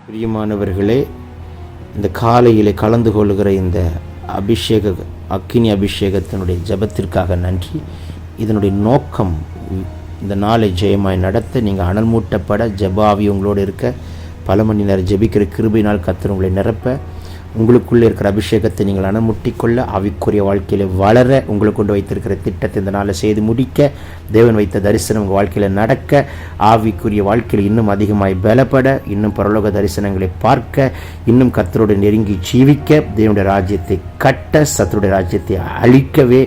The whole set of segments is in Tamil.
பிரியமானவர்களே, இந்த காலையில் கலந்து கொள்கிற இந்த அக்கினி அபிஷேகத்தினுடைய ஜெபத்திற்காக நன்றி. இதனுடைய நோக்கம் இந்த நாளை ஜெயமாய் நடத்த, நீங்கள் அனல் மூட்டப்பட, ஜெபாவி உங்களோடு இருக்க, பல மணி நேரம் ஜெபிக்கிற கிருபையினால் கர்த்தர் உங்களை நிரப்ப, உங்களுக்குள்ளே இருக்கிற அபிஷேகத்தை நீங்கள் அனமுட்டிக்கொள்ள, ஆவிக்குரிய வாழ்க்கையில் வளர, உங்களுக்கு கொண்டு வைத்திருக்கிற திட்டத்தை இந்த நாளை செய்து முடிக்க, தேவன் வைத்த தரிசனம் உங்கள் வாழ்க்கையில் நடக்க, ஆவிக்குரிய வாழ்க்கையில் இன்னும் அதிகமாய் பலப்பட, இன்னும் பரலோக தரிசனங்களை பார்க்க, இன்னும் கர்த்தரோடு நெருங்கி ஜீவிக்க, தேவனுடைய ராஜ்யத்தை கட்ட, சத்துருடைய ராஜ்யத்தை அழிக்கவே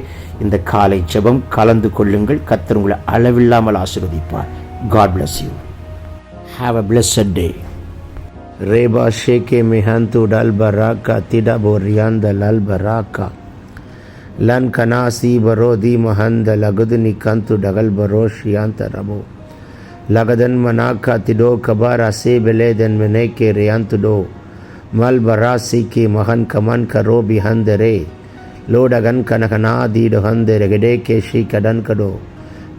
இந்த காலை ஜெபம் கலந்து கொள்ளுங்கள். கர்த்தர் உங்களை அளவில்லாமல் ஆசீர்வதிப்பார். God bless you. Have a blessed day. Reba sheke mihantu dal baraka tida borianda lal baraka lan kanasi barodi mahanda lagudni kantu dagal barosh yanta rabo lagadan manaka tido kabara se beleden meneke riyantu do mal barasi ki mahan kaman karo bihandere lodagan kanakana di do handere gede ke shi kadan kado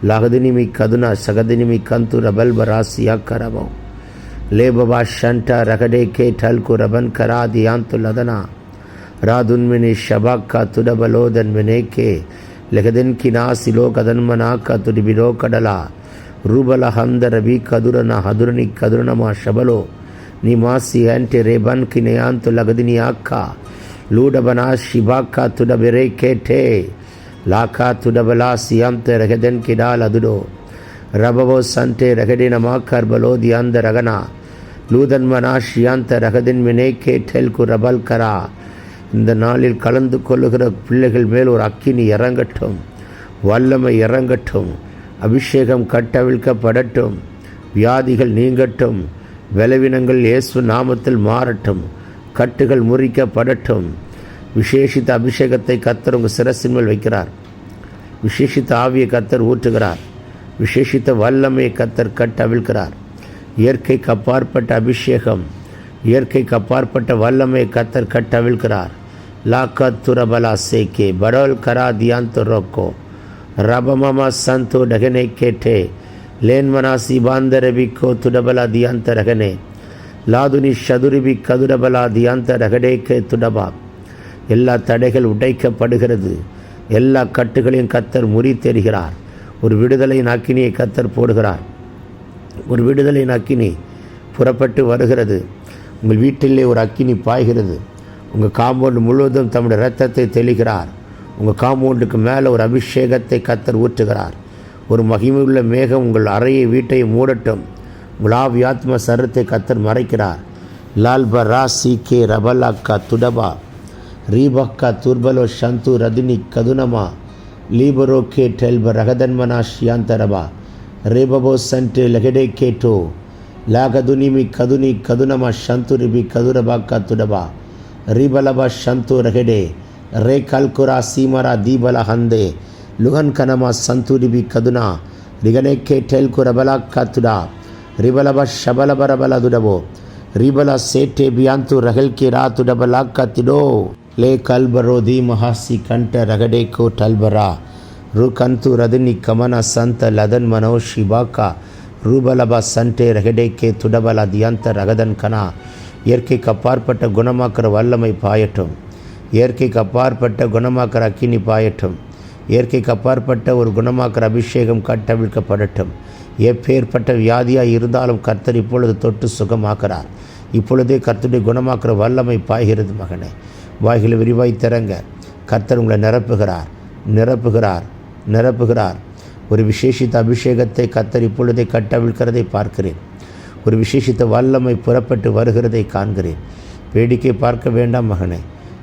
lagadini mi kaduna sagadini mi kantu rabal barasi yakarabo ले बाबा शंटा रगडे के ठल को रबन करा दियां तो लदना रादुन मिनी शबाक का तुडबलोदन मिने के लेकदिन की नासिलो कदन मना का तुडिबिलो कडला रूबला हंद रबी कदुरना हदुरनी कदुरनमा शबलो निमासी एंटे रेबन की नयान तो लगदिनी आका लूडबना शिबाक का तुडबेरे के ठे लाका तुडबला सियम ते रगदन की डाल अदुडो रबवो संटे रगडे नमा करबलो दियांद रगना லூதன் மனாஷியாந்த ரகதின் மினேக்கே டெல்கு ரபல் கரா. இந்த நாளில் கலந்து கொள்ளுகிற பிள்ளைகள் மேல் ஒரு அக்கினி இறங்கட்டும், வல்லமை இறங்கட்டும், அபிஷேகம் கட்டவிழ்க்கப்படட்டும், வியாதிகள் நீங்கட்டும், பலவீனங்கள் இயேசு நாமத்தில் மாறட்டும், கட்டுகள் முறிக்கப்படட்டும். விசேஷித்த அபிஷேகத்தை கர்த்தர் உங்கள் சிரசின் மேல் வைக்கிறார். விசேஷித்த ஆவியை கர்த்தர் ஊற்றுகிறார். விசேஷித்த வல்லமையை கர்த்தர் கட்டவிழ்கிறார். இயற்கைக்கு அப்பாற்பட்ட அபிஷேகம், இயற்கைக்கு அப்பாற்பட்ட வல்லமை கர்த்தர் கட்டவிழ்கிறார். லாக்கா துரபலா சேக்கே படோல் கரா தியாந்தோ ரோக்கோ ரபமமா சந்தோ டகனே கேட்டே லேன்மனாசி பாந்தரபிக்கோ துடபலா தியாந்த ரகனே லாதுனி ஷதுரிபி கதுரபலா தியாந்த ரகடேக்கே துடபா. எல்லா தடைகள் உடைக்கப்படுகிறது. எல்லா கட்டுகளையும் கர்த்தர் முறித்தெறிகிறார். ஒரு விடுதலையின் அக்கினியை கர்த்தர் போடுகிறார். ஒரு விடுதலையின் அக்கினி புறப்பட்டு வருகிறது. உங்கள் வீட்டிலே ஒரு அக்கினி பாய்கிறது. உங்கள் காம்பவுண்டு முழுவதும் தம்முடைய இரத்தத்தை தெளிக்கிறார். உங்கள் காம்பவுண்டுக்கு மேலே ஒரு அபிஷேகத்தை கர்த்தர் ஊற்றுகிறார். ஒரு மகிமையுள்ள மேகம் உங்கள் அறையை வீட்டை மூடட்டும். உங்கள் ஆவி ஆத்ம சரத்தை கர்த்தர் மறைக்கிறார். லால்பா ராசி கே ரபலாக்கா துடபா ரீபக்கா துர்பலோ ஷந்து ரதினி கதுனமா லீபரோ கே டெல்ப ரகதன்மனா ஷியாந்தரபா रेबबो संटे लगेडे केटो लागदुनिमि कदुनी कदुनमा शंतुरिबि कदुरबा का तुडबा रिबलबा शंतु रगेडे रे कलकुरा सीमरा दीबला हंदे लुहन कनमा संतुरिबि कदुना रिगने के टेलकु रबला का तुडा रिबलबा शबलबरबला दुडबो रिबला सेटे बियांतु रगल के रात तुडबला का तिडो ले कलबरो दी महासी कंट रगडे को टलबरा ருகந்து ரதினி கமன சந்த லதன் மனோ ஷிபாக்கா ரூபலபா சண்டே ரகடேக்கே துடபலா தியந்த ரகதன் கனா. இயற்கைக்கு அப்பாற்பட்ட குணமாக்கிற வல்லமை பாயட்டும். இயற்கைக்கு அப்பாற்பட்ட குணமாக்கிற அக்கினி பாயட்டும். இயற்கைக்கு அப்பாற்பட்ட ஒரு குணமாக்கிற அபிஷேகம் கட்டவிழ்க்கப்படட்டும். எப்பேற்பட்ட வியாதியாக இருந்தாலும் கர்த்தர் இப்பொழுது தொட்டு சுகமாக்குறார். இப்பொழுதே கர்த்தருடைய குணமாக்கிற வல்லமை பாய்கிறது. மகனே, வாய்களை விரிவாய் திறங்க. கர்த்தர் உங்களை நிரப்புகிறார், நிரப்புகிறார், நிரப்புகிறார். ஒரு விசேஷித்த அபிஷேகத்தை கர்த்தர் இப்பொழுதை கட்டவிழ்கிறதை பார்க்கிறேன். ஒரு விசேஷித்த வல்லமை புறப்பட்டு வருகிறதை காண்கிறேன். வேடிக்கை பார்க்க வேண்டாம் மகனே,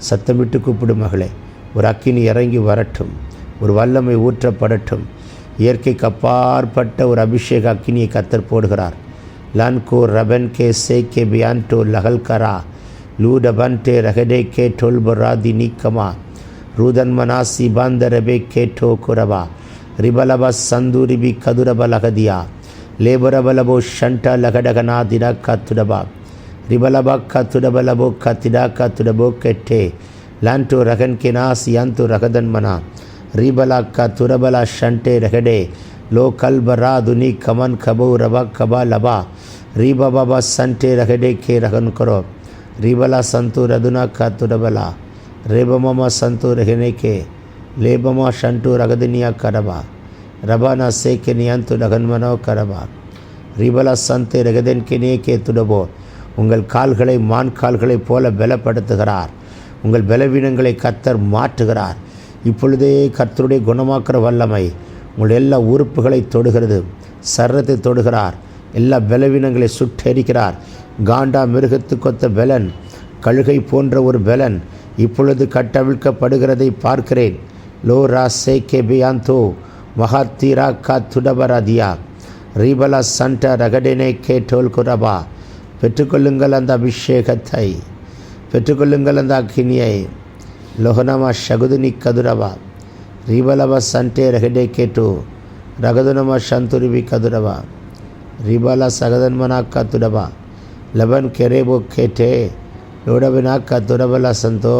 சத்தமிட்டு கூப்பிடும் மகளே. ஒரு அக்கினி இறங்கி வரட்டும், ஒரு வல்லமை ஊற்றப்படட்டும். இயற்கைக்கு அப்பாற்பட்ட ஒரு அபிஷேக அக்கினியை கர்த்தர் போடுகிறார். லான்கோ ரபன் கே சே கே பியான்டோ லகல்கரா லூடபன்டே ரகடே கே டோல்பராதி நீக்கமா रूदन मनासी बांदरबे केठो कुरबा रिबलबा संदूरिबी कदुरब लगदिया लेबरबलबो शंटा लगडगना दिरा कतुडबा रिबलबा कतुडबलबो कतिडा कतुडबो केटे लांटो रगन के नास यंतो रगदन मना रिबला कतुरबला शंटे रगडे லோ கல்பரா துனி கமன் கபு ரபா கபா லபா ரீபா பாபா சண்டே ரகடே கே ரகன் கரோ ரீபலா சந்து ரதுனா கத்துடபலா ரேபமமா சந்து ரகனே கே லேபமா ஷண்டு ரகதினியா கரபா ரபானா சேக்கே நியந்து ரகன்மனோ கரபா ரீபலா சந்தே ரகதன் கே கே துடபோ. உங்கள் கால்களை மான் கால்களைப் போல பலப்படுத்துகிறார். உங்கள் பலவீனங்களை கர்த்தர் மாற்றுகிறார். இப்பொழுதே கர்த்தருடைய குணமாக்குற வல்லமை உங்கள் எல்லா உறுப்புகளை தொடுகிறது. சர்ரத்தை தொடுகிறார். எல்லா பலவீனங்களை சுட்டெரிக்கிறார். காண்டா மிருகத்துக்கொத்த பலன், கழுகை போன்ற ஒரு பலன் இப்பொழுது கட்டவிழ்க்கப்படுகிறதை பார்க்கிறேன். லோ ரா சே கே பியாந்தோ மகாத்தீரா கா துடபராதியா ரீபலா சண்டா ரகடனே கே டோல் குரபா. பெற்றுக்கொள்ளுங்கள் அந்த அபிஷேகத்தை, பெற்றுக்கொள்ளுங்கள் அந்த அக்கினியை. லோகனமா ஷகுதுனி கதுரவா ரீபலவா சண்டே ரகடே கேட்டு ரகதுனமா சந்துரிபி கதுரவா ரீபலா சகதன்மனா கத்துடபா லபன் கெரேபோ கேட்டே லோடபினா கத்துரபலா சந்தோ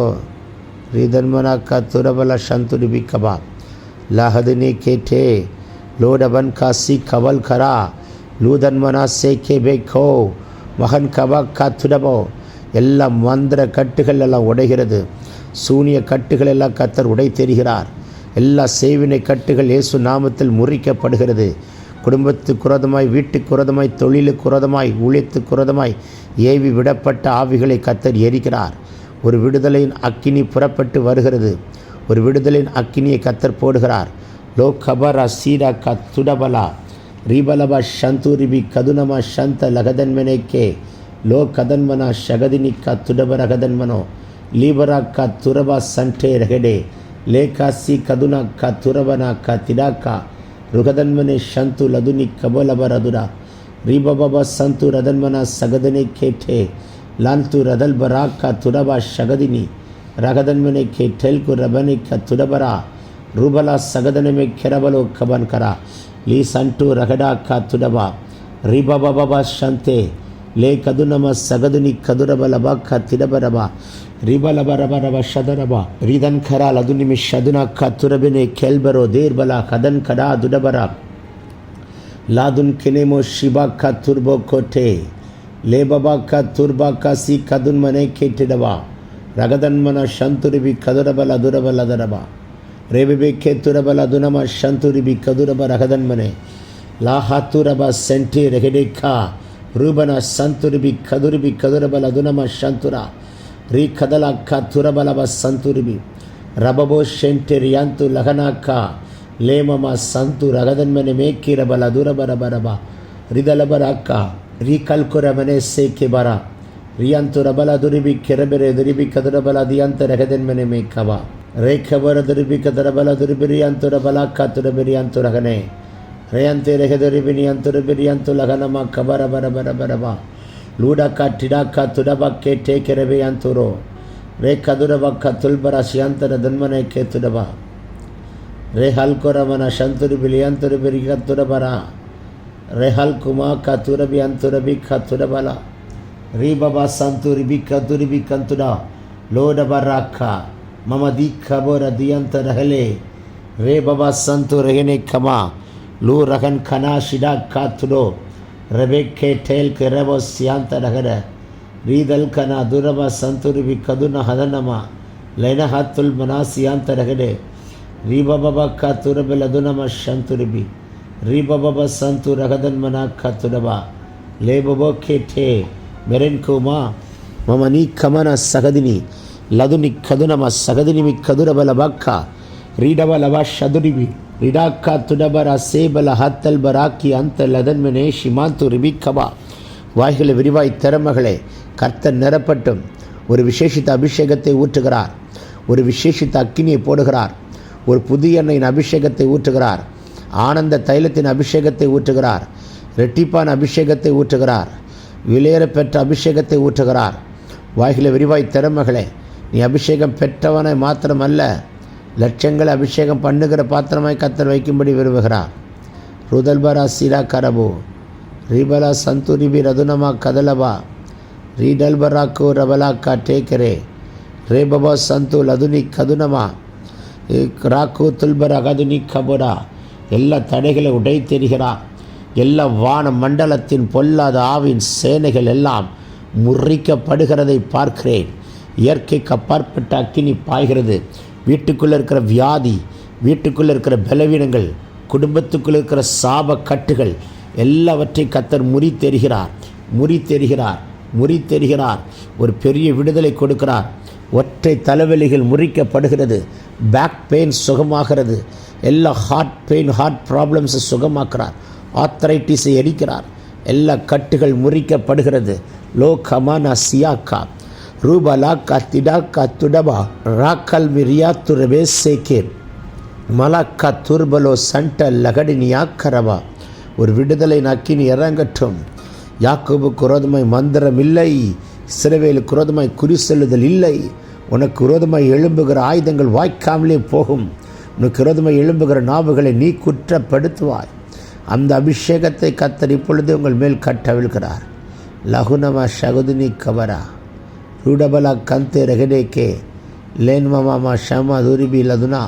ரீதன்மனா கத்துரபலா சந்துரிபி கபா லாஹதினி கேட்டே லோடபன் காசி கவல் கரா லூதன்மனா சேக்கே பேக்கோ மகன் கபா காத்துடபோ. எல்லா மந்திர கட்டுகள் எல்லாம் உடைகிறது. சூனிய கட்டுகள் எல்லாம் கர்த்தர் உடை தெரிகிறார். எல்லா செய்வினை கட்டுகள் இயேசு நாமத்தில் முறிக்கப்படுகிறது. குடும்பத்துக்கு குரதமாய், வீட்டுக்கு குரதமாய், தொழிலுக்கு குரதமாய், ஊழியத்துக்கு குரதமாய் ஏவி விடப்பட்ட ஆவிகளை கர்த்தர் எரிக்கிறார். ஒரு விடுதலையின் அக்கினி புறப்பட்டு வருகிறது. ஒரு விடுதலையின் அக்கினியை கர்த்தர் போடுகிறார். லோ கபரா சீரா கத்துடபலா ரீபலபா சந்தூரிபி கதுனமா சந்த லகதன்மனேக்கே லோ கதன்மனா ஷகதினி கத்துடபரகதன்மனோ லீபரா கத்துரபா சண்டே ரகடே லே காசி கதுனா கத்துரபனா கத்திடாக்கா ருகதன்மனே சந்து லதுனி கபோலபரதுரா ரீபபா சந்து ரதன்மனா சகதனே கேட்டே லாந்து ரதல் பராக்கா துரபா ஷகதினி ரகதன்மனே கே டெல்கு ரபனி கத்துடபரா ரூபலா சகதனமே கெரபலோ கபன் கரா லீ சண்டு ரகடா கத்துடபா ரீபபா சந்தே லே கதுனம சகதுனி கதுரபலபா கத்திடபரபா ரிபலபரபரப ஷதரபா ரிதன் கரா லதுனிமி ஷதுனா கத்துரபினே கெல்பரோ தேர்பலா கதன் கடா துடபரா லாதுன் கினேமோ ஷிபா கத்துர்போ கோட்டே லேபபா கத்துர்பா காசி கதுன்மனே கேட்டிடவா ரகதன்மன சந்துரிபி கதுரபல துரபலதரபா ரேபிபே கேத்துரபல துனம சந்துரிபி கதுரப ரகதன்மனே லாஹாத்துரபா சென்டி ரெகடேக்கா ரூபன சந்துரிபி கதுரிபி கதுரபல துனம சந்துரா ரீ கதலாக்கா துரபலப சந்துரிபி ரபபோ ஷென்டெரியாந்து லகனாக்கா லேமமா சந்து ரகதன்மனே மேக்கிரபல துரபரபரபா ரிதலபராக்கா ரீ கல்குரமனே சேக்கிபரா ரியாந்து ரபல துரிபி கிரபெரே துரிபி கதுரபல தியாந்த ரகதன்மனே மேக்கவா ரேக்கபர துரிபி கதரபல துரிபி ரியாந்து ரபலாக்கா துரபிரியாந்து ரகனே ரேயந்தே ரகதுரிபி நியந்து ரிபிரியாந்து லகனமா கபரபரபரபரபா லூடாக்கா டிடாக்கா துடபா கேட்டே கிரபே அந்துரோ ரே கதுரபா கத்துல்பரா சியாந்தர தன்மனை கே துடபா ரே ஹல்குரமன சந்துரிபி லியந்துரிபி கத்துரபரா ரே ஹல்குமா கத்துரபி அந்துரபி கத்துடபலா ரீபபா சந்துரிபி கதுரிபி கந்துடா லோடபராக்கா மம தீக்கபோர தியந்த ரகலே ரே பபா சந்து ரகனே கமா லூ ரகன் கனா ஷிடா காத்துடோ ரபேக்கே டேல் கெரபோ சியாந்த ரகர ரீதல் கனா துரபா சந்துரிபி கதுன ஹதனமா லைனஹாத்துல் மனா சியாந்த ரகடே ரீபபா காத்துரபி லதுனம சந்துரிபி ரீபபா சந்து ரகதன் மனா காத்துடபா லேபபோ கேட்டே மெரென்குமா மம நீ கமன சகதினி லதுனி கதுனம சகதினிமி கதுரபலபாக்கா ரீடபலபா ஷதுரிபி ரிடாக்கா துடபரா சேபல ஹத்தல் பராக்கி அந்த லதன்மனே ஷிமாந்து ரிபிக்கபா. வாய்களை விரிவாய் திறமகளே கர்த்தர் நிரப்பட்டும். ஒரு விசேஷித்த அபிஷேகத்தை ஊற்றுகிறார். ஒரு விசேஷித்த அக்கினியை போடுகிறார். ஒரு புதிய எண்ணெயின் அபிஷேகத்தை ஊற்றுகிறார். ஆனந்த தைலத்தின் அபிஷேகத்தை ஊற்றுகிறார். ரெட்டிப்பான அபிஷேகத்தை ஊற்றுகிறார். விலையேற பெற்ற அபிஷேகத்தை ஊற்றுகிறார். வாய்களை விரிவாய் திறமகளே நீ அபிஷேகம் பெற்றவனை மாத்திரமல்ல, லட்சங்களை அபிஷேகம் பண்ணுகிற பாத்திரமாய் கர்த்தர் வைக்கும்படி விரும்புகிறார். ருதல்பரா சீரா கரபு ரீபலா சந்துரிபி ரதுனமா கதலபா ரீடல்பராக்கு ரபலாக்கா டேக்கரே ரேபபா சந்து லதுனி கதுனமா ராக்கு துல்பர கதுனி கபுரா எல்லா தடைகளை உடைத்தெறிகிறார். எல்லா வான மண்டலத்தின் பொல்லாத ஆவின் சேனைகள் எல்லாம் முறிக்கப்படுகிறதை பார்க்கிறேன். இயற்கைக்கு அப்பாற்பட்ட அக்கினி பாய்கிறது. வீட்டுக்குள்ளே இருக்கிற வியாதி, வீட்டுக்குள்ளே இருக்கிற பலவீனங்கள், குடும்பத்துக்குள்ளே இருக்கிற சாப கட்டுகள் எல்லாவற்றையும் கர்த்தர் முறித்தெறிகிறார். ஒரு பெரிய விடுதலை கொடுக்கிறார். ஒற்றை தலைவலிகள் முறிக்கப்படுகிறது. Back pain சுகமாகிறது. எல்லா ஹார்ட் ப்ராப்ளம்ஸை சுகமாக்குறார். ஆர்த்தரைட்டிஸை எரிக்கிறார். எல்லா கட்டுகள் முறிக்கப்படுகிறது. லோ கமானா சியாக்கா ரூபலாக்கா திடாக்கா துடபா ராக்கல் மிரியா துரவே சேகேர் மலாக்கா துர்பலோ சண்ட லகடினியாக்கரவா. ஒரு விடுதலை நக்கினி இறங்கட்டும். யாக்கோபுக்கு விரோதமாய் மந்திரம் இல்லை, இஸ்ரவேலுக்கு விரோதமாய் குறி செல்லுதல் இல்லை. உனக்கு விரோதமாய் எழும்புகிற ஆயுதங்கள் வாய்க்காமலே போகும். உனக்கு விரோதமாய் எழும்புகிற நாவுகளை நீ குற்றப்படுத்துவாய். அந்த அபிஷேகத்தை கர்த்தர் இப்பொழுது உங்கள் மேல் கட்டவிழ்கிறார். லகுனமா ஷகுதினி கபரா ரூடபலா கந்தே ரகடேக்கே லேன்மமாமா ஷமா துரிபி லதுனா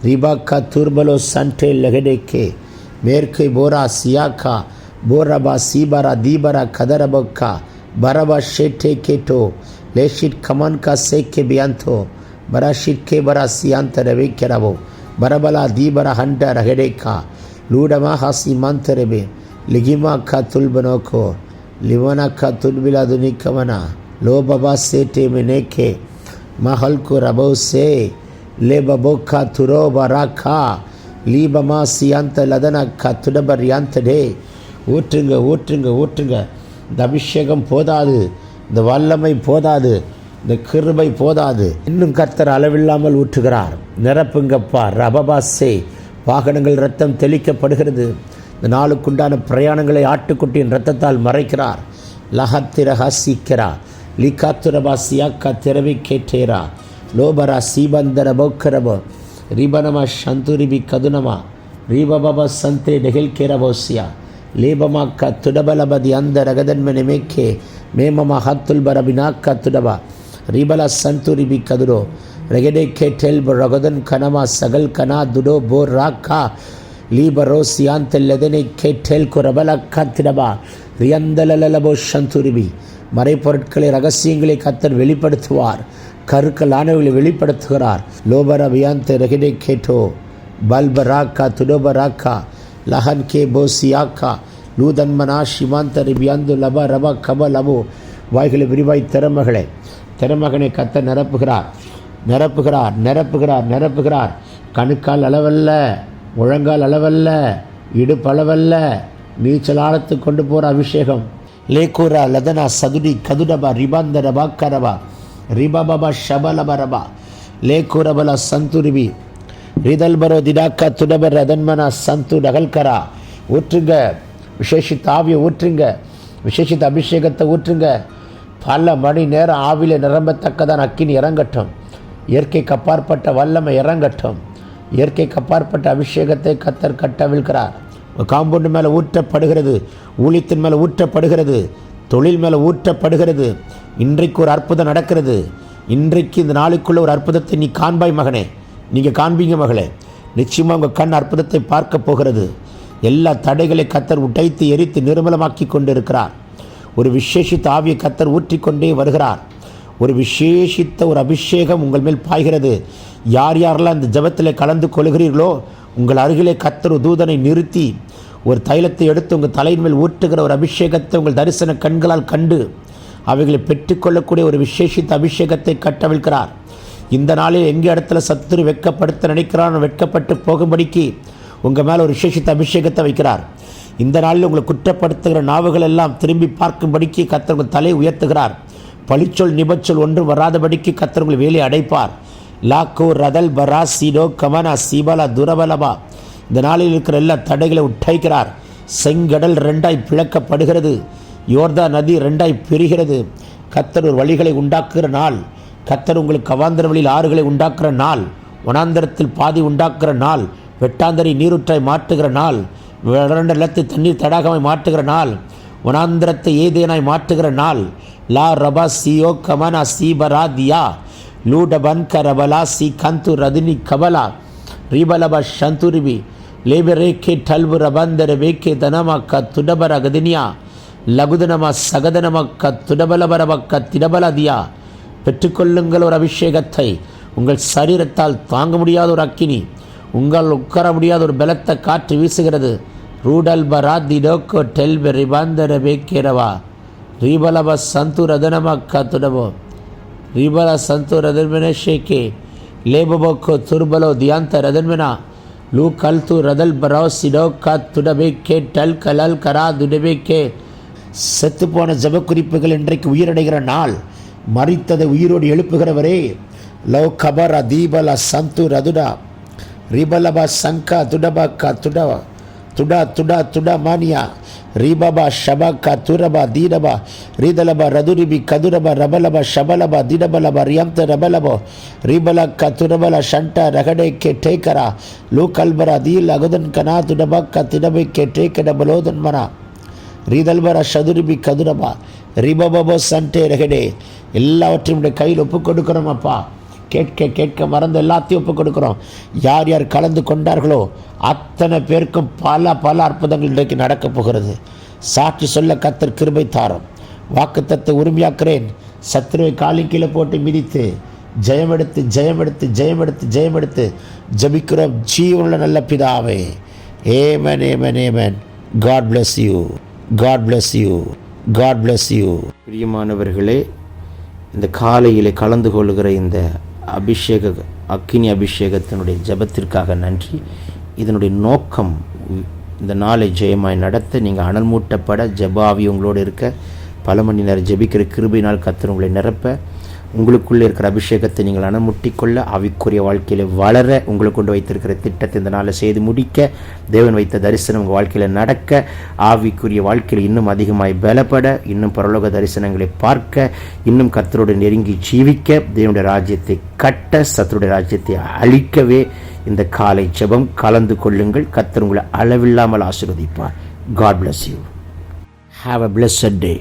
ரிபாக்கா துர்பலோ சண்டே லகடேக்கே மேற்கை போரா சியாக்கா போரபா சீபரா தீபரா கதரபக்கா பரபா ஷேட்டே கேட்டோ லேஷிட் கமன்கா சேக்கே பியாந்தோ பராஷிட் கே பரா சியாந்த ரவேக்கரவோ பரபலா தீபரா ஹண்ட ரகடேக்கா லூடமா ஹாசி மாந்தரபே லிகிமா கா துல்பனோக்கோ லிவனா கா துல்பிலா துனிக்கவனா லோ பபா சேட்டே மினேக்கே மஹல்கு ரபோ சே லே பபோக்கா துரோ பராக்கா லீபமா சியாந்த லதனக்கா துடபர் யாந்தடே. ஊற்றுங்க. இந்த அபிஷேகம் போதாது, இந்த வல்லமை போதாது, இந்த கிருபை போதாது. இன்னும் கர்த்தர் அளவில்லாமல் ஊற்றுகிறார். நிரப்புங்கப்பா. ரபபாசே வாகனங்கள் இரத்தம் தெளிக்கப்படுகிறது. இந்த நாளுக்குண்டான பிரயாணங்களை ஆட்டுக்குட்டியின் இரத்தத்தால் மறைக்கிறார். லஹத்திரஹா சீக்கிரா லிகாத்துரபா சியாக்கா திரவி கேட்டேரா லோபரா சீபந்தர பௌக்கரபோ ரிபனமா சந்துரிபி கதுனமா ரீபபா சந்தே நெகில்கேரபோசியா லேபமாக்கா துடபலபதி அந்த ரகதன்மனை மேக்கே மேமமா ஹத்துல் பரபினாக்கா துடபா ரிபலா சந்துரிபி கதுரோ ரெகடே கேட்டெல் ரகதன் கனமா சகல் கனா துடோ போர் ராக்கா லீபரோ சியாந்தெல்லதனை கேட்டெல் குரபலக்கா திடபா ரியந்தலலபோ சந்துரிபி. மறைப்பொருட்களை ரகசியங்களை கர்த்தர் வெளிப்படுத்துவார். கருக்கலானவர்களை வெளிப்படுத்துகிறார். லோபர வியாந்த ரெகடே கேட்டோ பல்பராக்கா துடோபராக்கா லஹன் கே போசியாக்கா லூதன்மனா ஷிமாந்த ரிபியாந்து லப ரபா கப லபோ. வாய்களை விரிவாய் திறமகனை கர்த்தர் நிரப்புகிறார். கணுக்கால் அளவல்ல, முழங்கால் அளவல்ல, இடுப்பளவல்ல, நீச்சல் ஆழத்து கொண்டு போகிற அபிஷேகம். லேகூரா லதனா சதுடி கதுடபா ரிபாந்தரபா கரபா ரிபாபா ஷபலபரபா லேகூரபலா சந்துரிபி ரிதல்பரோ திடாக்கா துடபர் ரதன்மனா சந்து டகல்கரா. ஊற்றுங்க. விசேஷித்த ஆவியை ஊற்றுங்க. விசேஷித்த அபிஷேகத்தை ஊற்றுங்க. பல மணி நேரம் ஆவில நிரம்பத்தக்கதான் அக்கினி இறங்கட்டும். இயற்கைக்கு அப்பாற்பட்ட வல்லமை இறங்கட்டும். இயற்கைக்கு அப்பாற்பட்ட அபிஷேகத்தை கர்த்தர் கட்டவிழ்கிறார். காம்பவுண்டு மேலே ஊற்றப்படுகிறது. ஊழியத்தின் மேலே ஊற்றப்படுகிறது. தொழில் மேலே ஊற்றப்படுகிறது. இன்றைக்கு ஒரு அற்புதம் நடக்கிறது. இன்றைக்கு இந்த நாளுக்குள்ள ஒரு அற்புதத்தை நீ காண்பாய் மகனே. நீங்கள் காண்பீங்க மகளே. நிச்சயமாக உங்கள் கண் அற்புதத்தை பார்க்க போகிறது. எல்லா தடைகளை கர்த்தர் உடைத்து எரித்து நிர்மலமாக்கி கொண்டு இருக்கிறார். ஒரு விசேஷித்த ஆவியை கர்த்தர் ஊற்றிக்கொண்டே வருகிறார். ஒரு விசேஷித்த ஒரு அபிஷேகம் உங்கள் மேல் பாய்கிறது. யார் யாரெல்லாம் இந்த ஜெபத்தில் கலந்து கொள்கிறீர்களோ உங்கள் அருகிலே கர்த்தர் தூதனை நிறுத்தி ஒரு தைலத்தை எடுத்து உங்கள் தலையின் மேல் ஊற்றுகிற ஒரு அபிஷேகத்தை உங்கள் தரிசன கண்களால் கண்டு அவைகளை பெற்றுக்கொள்ளக்கூடிய ஒரு விசேஷித்த அபிஷேகத்தை கட்டவிழ்கிறார். இந்த நாளில் எங்கே இடத்துல சத்துரு வெட்கப்படுத்த நினைக்கிறான் வெட்கப்பட்டு போகும்படிக்கு உங்கள் மேலே ஒரு விசேஷித்த அபிஷேகத்தை வைக்கிறார். இந்த நாளில் உங்களை குற்றப்படுத்துகிற நாவுகள் எல்லாம் திரும்பி பார்க்கும்படிக்கு கர்த்தர் உங்கள் தலையை உயர்த்துகிறார். பழிச்சொல் நிபச்சொல் ஒன்றும் வராதபடிக்கு கர்த்தர் உங்கள் வேலையை அடைப்பார். லாக்கோ ரதல் பரா சீடோ கமனா சீபலா துரபலபா. இந்த நாளில் இருக்கிற எல்லா தடைகளை உட்டைக்கிறார். செங்கடல் ரெண்டாய் பிளக்கப்படுகிறது. யோர்தா நதி ரெண்டாய் பிரிகிறது. கர்த்தர் ஒரு வழிகளை உண்டாக்குகிற நாள். கர்த்தர் உங்களுக்கு அவாந்தர வழியில் ஆறுகளை உண்டாக்குற நாள். வனாந்தரத்தில் பாதி உண்டாக்குற நாள். வெட்டாந்தரை நீரூற்றாய் மாற்றுகிற நாள். வறண்ட நிலத்தை தண்ணீர் தடாகமாய் மாற்றுகிற நாள். வனாந்தரத்தை ஏதேனாய் மாற்றுகிற நாள். லா ரபா சியோ கமனா சீபரா தியா லூடபன் கரபலா சி கந்து ரதினி கபலா ரிபலபா சந்துரிபி லேபரேக்கே டல்வு ரபந்தர வேக்கே தனமக்க துடபர கதினியா லகுதனமா சகதனமக்க துடபலபரமக்க திடபலதியா. பெற்றுக்கொள்ளுங்கள் ஒரு அபிஷேகத்தை. உங்கள் சரீரத்தால் தாங்க முடியாத ஒரு அக்கினி, உங்கள் உட்கார முடியாத ஒரு பலத்த காற்று வீசுகிறது. ரூடல் பராதி டோக்கோ டெல்பெ ரிபாந்தர வேக்கேரவா ரீபலப சந்து ரதனமக்க துடபோ ரீபல சந்து ரதன்மென ஷேக்கே லேபபோக்கோ துர்பலோ தியாந்த ரதன்மெனா லூ கல்து ரதல் பரோ சிடோக்கா துடபேக்கே டல் கலல் கரா துடபேக்கே. செத்துப்போன ஜப குறிப்புகள் இன்றைக்கு உயிரடைகிற நாள். மரித்ததை உயிரோடு எழுப்புகிறவரே. லோ கபரா தீபல சந்து ரதுடா ரிபலபா சங்கா துடபா துடா துடா துடா துடா மானியா ரீபபா ஷபா துரபா தீடபா ரீதலபா ரதுரிபி கதுரபா ரபலபா ஷபலபா திடபலபா ரியாம்த ரபலபோ ரீபலக்க துரபல ஷண்டா ரகடேக்கே டேக்கரா லூ கல்பரா தீல் அகுதன் கனா துடபக்க திடபைக்கே டேக்கடபலோதன் மனா ரீதல்பரா ஷதுரிபி கதுரபா ரிபபோ சண்டே ரகடே. எல்லாவற்றையும் கையில் ஒப்புக் கொடுக்குறோம் அப்பா. கேட்க கேட்க மறந்து எல்லாத்தையும் ஒப்புக் கொடுக்குறோம். யார் யார் கலந்து கொண்டார்களோ அத்தனை பேருக்கும் பல பல அற்புதங்கள் இன்றைக்கு நடக்கப் போகிறது. சாட்சி சொல்ல கர்த்தர் கிருபை தாரும். வாக்குத்தத்தை உரிமையாக்குறேன். சத்துருவை காலின் கீழே போட்டு மிதித்து ஜெயமெடுத்து ஜெயமெடுத்து ஜெயமெடுத்து ஜெயமெடுத்து ஜபிக்கிறோம் ஜீவனுள்ள நல்ல பிதாவே. Amen amen amen. God bless you. God bless you. God bless you. பிரியமானவர்களே, இந்த காலையில் கலந்து கொள்கிற இந்த அக்கினி அபிஷேகத்தினுடைய ஜபத்திற்காக நன்றி. இதனுடைய நோக்கம் இந்த நாளை ஜெயமாய் நடத்த, நீங்கள் அனல் மூட்டப்பட, ஜபாவி உங்களோடு இருக்க, பல மணி நேரம் ஜபிக்கிற கிருபையினால் கர்த்தர் உங்களை நிரப்ப, உங்களுக்குள்ளே இருக்கிற அபிஷேகத்தை நீங்கள் அனமுட்டிக்கொள்ள, ஆவிக்குரிய வாழ்க்கையில் வளர, உங்களுக்கு கொண்டு வைத்திருக்கிற திட்டத்தை இந்த நாளில் செய்து முடிக்க, தேவன் வைத்த தரிசனம் உங்கள் வாழ்க்கையில் நடக்க, ஆவிக்குரிய வாழ்க்கையில் இன்னும் அதிகமாய் பலப்பட, இன்னும் பரலோக தரிசனங்களை பார்க்க, இன்னும் கர்த்தரோடு நெருங்கி ஜீவிக்க, தேவனுடைய ராஜ்யத்தை கட்ட, சத்துருடைய ராஜ்யத்தை அழிக்கவே இந்த காலை ஜெபம் கலந்து கொள்ளுங்கள். கர்த்தர் உங்களை அளவில்லாமல் ஆசீர்வதிப்பார். God bless you. Have a blessed day.